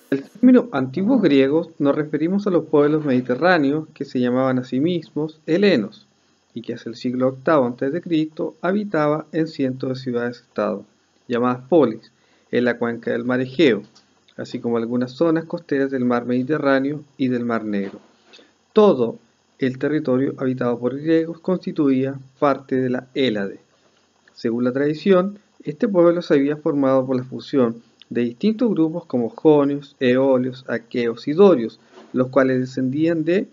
El término antiguos griegos nos referimos a los pueblos mediterráneos que se llamaban a sí mismos helenos y que hacia el siglo VIII a.C. habitaba en cientos de ciudades-estado, llamadas polis, en la cuenca del mar Egeo, así como algunas zonas costeras del mar Mediterráneo y del mar Negro. Todo el territorio habitado por griegos constituía parte de la Hélade. Según la tradición, este pueblo se había formado por la fusión de distintos grupos como jonios, eolios, aqueos y dorios, los cuales descendían de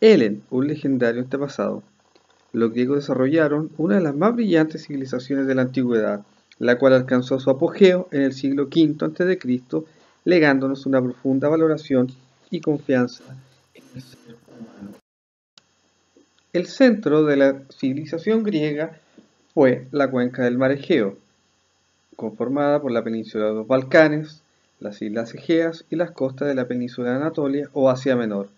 Helen, un legendario antepasado. Los griegos desarrollaron una de las más brillantes civilizaciones de la antigüedad, la cual alcanzó su apogeo en el siglo V a.C., legándonos una profunda valoración y confianza en el ser humano. El centro de la civilización griega fue la cuenca del mar Egeo, conformada por la península de los Balcanes, las islas Egeas y las costas de la península de Anatolia o Asia Menor.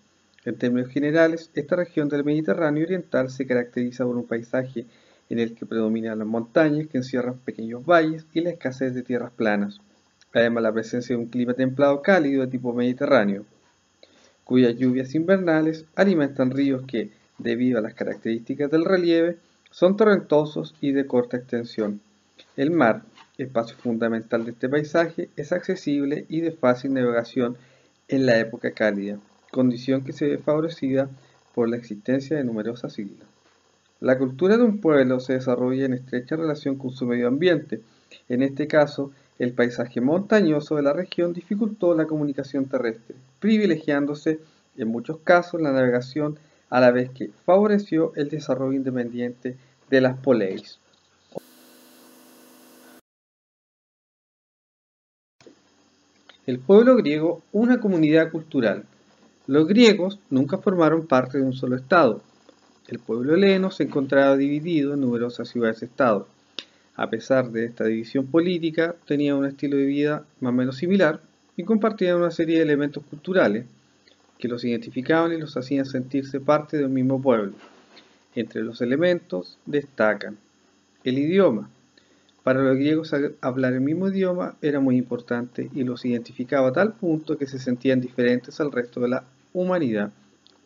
En términos generales, esta región del Mediterráneo oriental se caracteriza por un paisaje en el que predominan las montañas que encierran pequeños valles y la escasez de tierras planas, además la presencia de un clima templado cálido de tipo mediterráneo, cuyas lluvias invernales alimentan ríos que, debido a las características del relieve, son torrentosos y de corta extensión. El mar, espacio fundamental de este paisaje, es accesible y de fácil navegación en la época cálida, condición que se ve favorecida por la existencia de numerosas islas. La cultura de un pueblo se desarrolla en estrecha relación con su medio ambiente. En este caso, el paisaje montañoso de la región dificultó la comunicación terrestre, privilegiándose en muchos casos la navegación, a la vez que favoreció el desarrollo independiente de las poleis. El pueblo griego, una comunidad cultural. Los griegos nunca formaron parte de un solo estado. El pueblo heleno se encontraba dividido en numerosas ciudades-estado. A pesar de esta división política, tenía un estilo de vida más o menos similar y compartían una serie de elementos culturales que los identificaban y los hacían sentirse parte de un mismo pueblo. Entre los elementos destacan el idioma. Para los griegos hablar el mismo idioma era muy importante y los identificaba a tal punto que se sentían diferentes al resto de la humanidad,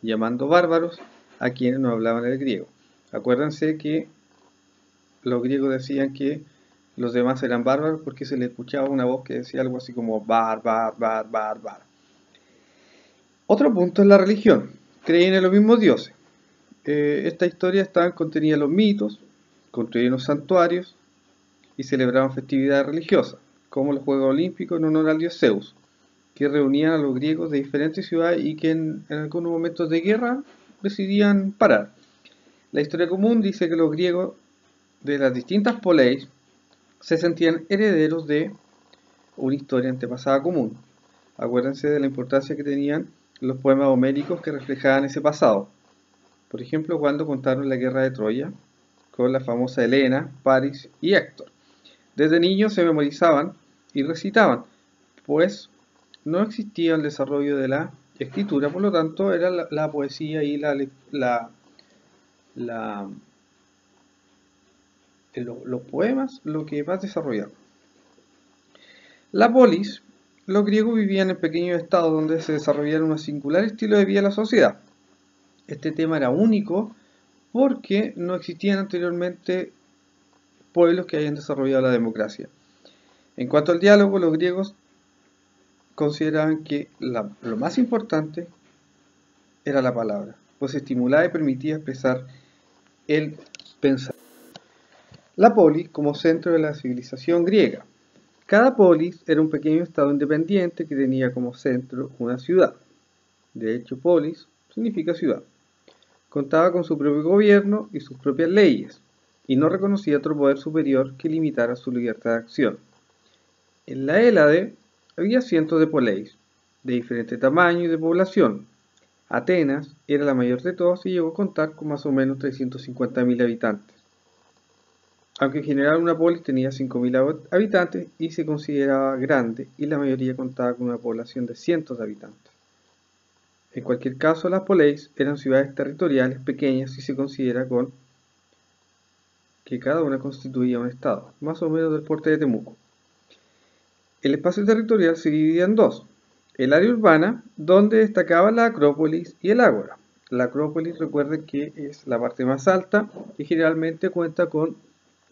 llamando bárbaros a quienes no hablaban el griego. Acuérdense que los griegos decían que los demás eran bárbaros porque se les escuchaba una voz que decía algo así como bar, bar, bar, bar, bar. Otro punto es la religión. Creían en los mismos dioses. Esta historia estaba contenida en los mitos, construyeron santuarios y celebraban festividades religiosas, como los Juegos Olímpicos en honor al dios Zeus, que reunían a los griegos de diferentes ciudades y que en algunos momentos de guerra decidían parar. La historia común dice que los griegos de las distintas poleis se sentían herederos de una historia antepasada común. Acuérdense de la importancia que tenían los poemas homéricos que reflejaban ese pasado. Por ejemplo, cuando contaron la guerra de Troya con la famosa Helena, Paris y Héctor. Desde niños se memorizaban y recitaban, pues no existía el desarrollo de la escritura, por lo tanto era la poesía y los poemas lo que más desarrollaban. La polis, los griegos vivían en pequeños estados donde se desarrollaba un singular estilo de vida en la sociedad. Este tema era único porque no existían anteriormente pueblos que hayan desarrollado la democracia. En cuanto al diálogo, los griegos consideraban que lo más importante era la palabra, pues estimulaba y permitía expresar el pensamiento. La polis como centro de la civilización griega. Cada polis era un pequeño estado independiente que tenía como centro una ciudad. De hecho, polis significa ciudad. Contaba con su propio gobierno y sus propias leyes, y no reconocía otro poder superior que limitara su libertad de acción. En la Hélade había cientos de poleis, de diferente tamaño y de población. Atenas era la mayor de todas y llegó a contar con más o menos 350.000 habitantes. Aunque en general una polis tenía 5.000 habitantes y se consideraba grande, y la mayoría contaba con una población de cientos de habitantes. En cualquier caso, las poleis eran ciudades territoriales pequeñas y se considera con que cada una constituía un estado, más o menos del porte de Temuco. El espacio territorial se dividía en dos. El área urbana, donde destacaban la Acrópolis y el Ágora. La Acrópolis, recuerden que es la parte más alta y generalmente cuenta con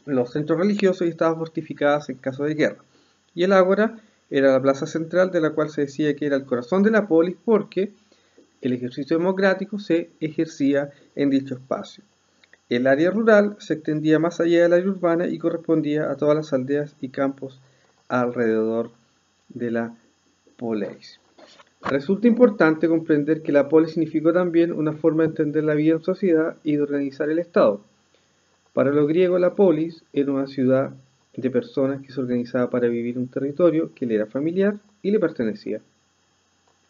los centros religiosos y estaban fortificadas en caso de guerra. Y el Ágora era la plaza central, de la cual se decía que era el corazón de la polis porque el ejercicio democrático se ejercía en dicho espacio. El área rural se extendía más allá del área urbana y correspondía a todas las aldeas y campos alrededor de la polis. Resulta importante comprender que la polis significó también una forma de entender la vida en sociedad y de organizar el Estado. Para los griegos, la polis era una ciudad de personas que se organizaba para vivir en un territorio que le era familiar y le pertenecía.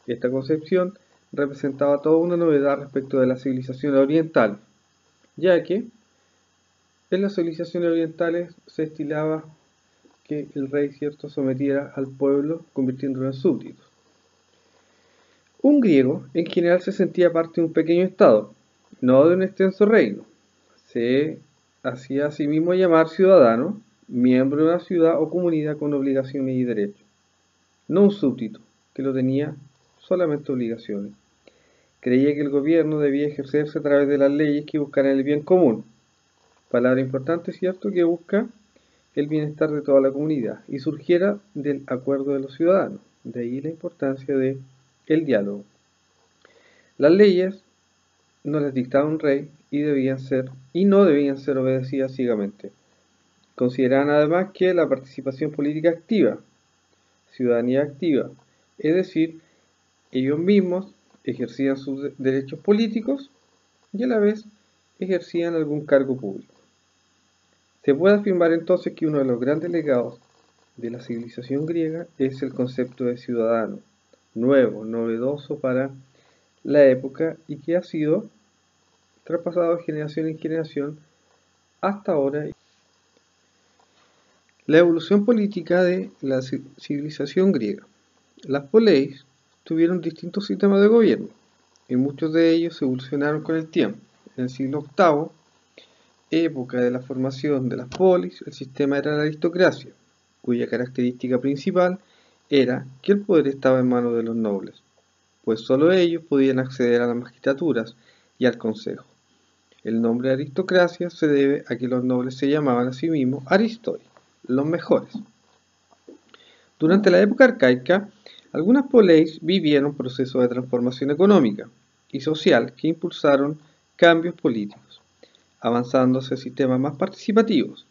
Esta concepción representaba toda una novedad respecto de la civilización oriental, ya que en las civilizaciones orientales se estilaba que el rey, cierto, sometiera al pueblo convirtiéndolo en súbditos. Un griego en general se sentía parte de un pequeño estado, no de un extenso reino. Se hacía a sí mismo llamar ciudadano, miembro de una ciudad o comunidad con obligaciones y derechos, no un súbdito que lo tenía solamente obligaciones. Creía que el gobierno debía ejercerse a través de las leyes que buscaran el bien común. Palabra importante, cierto, que busca el bienestar de toda la comunidad y surgiera del acuerdo de los ciudadanos. De ahí la importancia del diálogo. Las leyes no las dictaba un rey y no debían ser obedecidas ciegamente. Consideraban además que la participación política activa, ciudadanía activa, es decir, ellos mismos ejercían sus derechos políticos y a la vez ejercían algún cargo público. Se puede afirmar entonces que uno de los grandes legados de la civilización griega es el concepto de ciudadano, nuevo, novedoso para la época y que ha sido traspasado de generación en generación hasta ahora. La evolución política de la civilización griega. Las poleis tuvieron distintos sistemas de gobierno y muchos de ellos evolucionaron con el tiempo. En el siglo VIII, época de la formación de las polis, el sistema era la aristocracia, cuya característica principal era que el poder estaba en manos de los nobles, pues solo ellos podían acceder a las magistraturas y al consejo. El nombre de aristocracia se debe a que los nobles se llamaban a sí mismos aristoi, los mejores. Durante la época arcaica, algunas poleis vivieron procesos de transformación económica y social que impulsaron cambios políticos, avanzando hacia sistemas más participativos.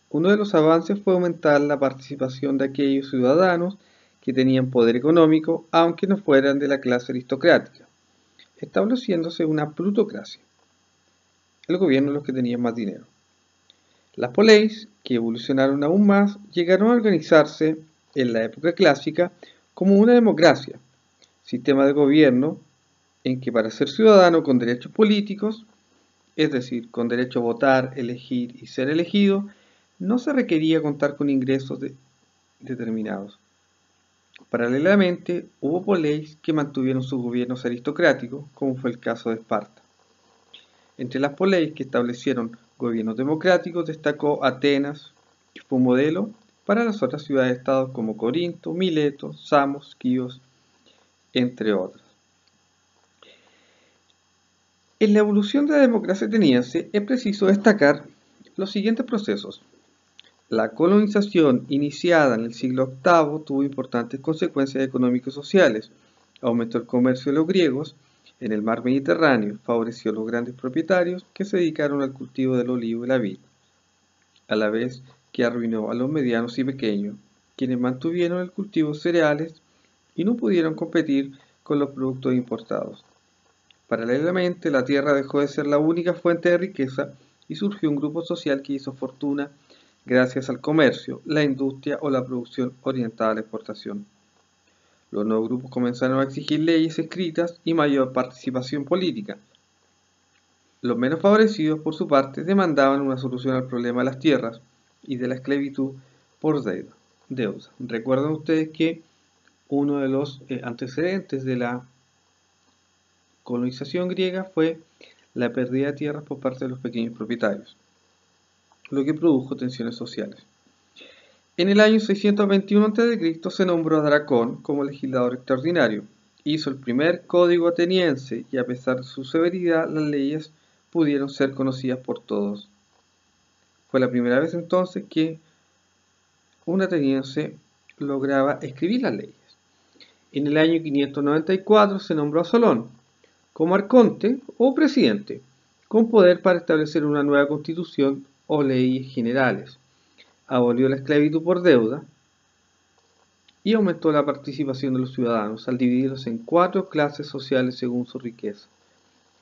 Uno de los avances fue aumentar la participación de aquellos ciudadanos que tenían poder económico, aunque no fueran de la clase aristocrática, estableciéndose una plutocracia, el gobierno de los que tenían más dinero. Las poleis, que evolucionaron aún más, llegaron a organizarse en la época clásica como una democracia, sistema de gobierno en que para ser ciudadano con derechos políticos, es decir, con derecho a votar, elegir y ser elegido, no se requería contar con ingresos determinados. Paralelamente, hubo poleis que mantuvieron sus gobiernos aristocráticos, como fue el caso de Esparta. Entre las poleis que establecieron gobiernos democráticos destacó Atenas, que fue un modelo para las otras ciudades-estados como Corinto, Mileto, Samos, Quíos, entre otras. En la evolución de la democracia ateniense es preciso destacar los siguientes procesos. La colonización iniciada en el siglo VIII tuvo importantes consecuencias económicas y sociales. Aumentó el comercio de los griegos en el mar Mediterráneo, favoreció a los grandes propietarios que se dedicaron al cultivo del olivo y la vid, a la vez que arruinó a los medianos y pequeños, quienes mantuvieron el cultivo de cereales y no pudieron competir con los productos importados. Paralelamente, la tierra dejó de ser la única fuente de riqueza y surgió un grupo social que hizo fortuna gracias al comercio, la industria o la producción orientada a la exportación. Los nuevos grupos comenzaron a exigir leyes escritas y mayor participación política. Los menos favorecidos, por su parte, demandaban una solución al problema de las tierras y de la esclavitud por deuda. Recuerden ustedes que uno de los antecedentes de la colonización griega fue la pérdida de tierras por parte de los pequeños propietarios, lo que produjo tensiones sociales. En el año 621 a.C. se nombró a Dracón como legislador extraordinario. Hizo el primer código ateniense y a pesar de su severidad, las leyes pudieron ser conocidas por todos. Fue la primera vez entonces que un ateniense lograba escribir las leyes. En el año 594 se nombró a Solón como arconte o presidente, con poder para establecer una nueva constitución o leyes generales. Abolió la esclavitud por deuda y aumentó la participación de los ciudadanos al dividirlos en 4 clases sociales según su riqueza.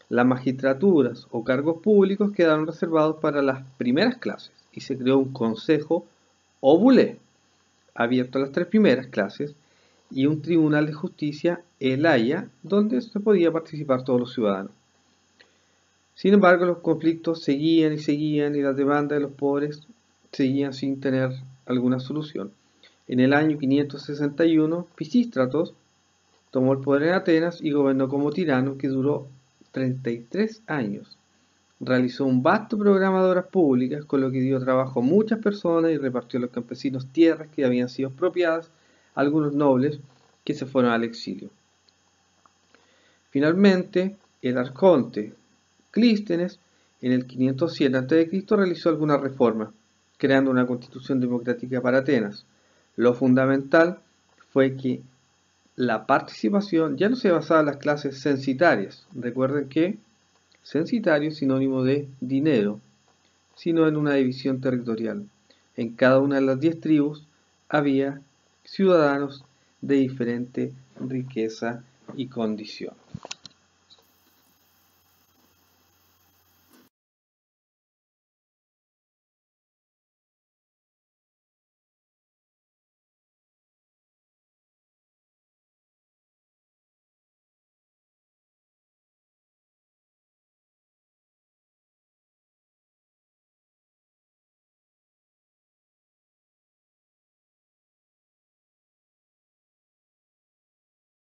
Las magistraturas o cargos públicos quedaron reservados para las primeras clases y se creó un consejo o bulé abierto a las 3 primeras clases y un tribunal de justicia, el Haya, donde se podía participar todos los ciudadanos. Sin embargo, los conflictos seguían y las demandas de los pobres seguían sin tener alguna solución. En el año 561, Pisístratos tomó el poder en Atenas y gobernó como tirano que duró 33 años. Realizó un vasto programa de obras públicas, con lo que dio trabajo a muchas personas y repartió a los campesinos tierras que habían sido expropiadas a algunos nobles que se fueron al exilio. Finalmente, el arconte Clístenes, en el 507 a.C., realizó algunas reformas, creando una constitución democrática para Atenas. Lo fundamental fue que la participación ya no se basaba en las clases censitarias. Recuerden que censitario es sinónimo de dinero, sino en una división territorial. En cada una de las 10 tribus había ciudadanos de diferente riqueza y condición.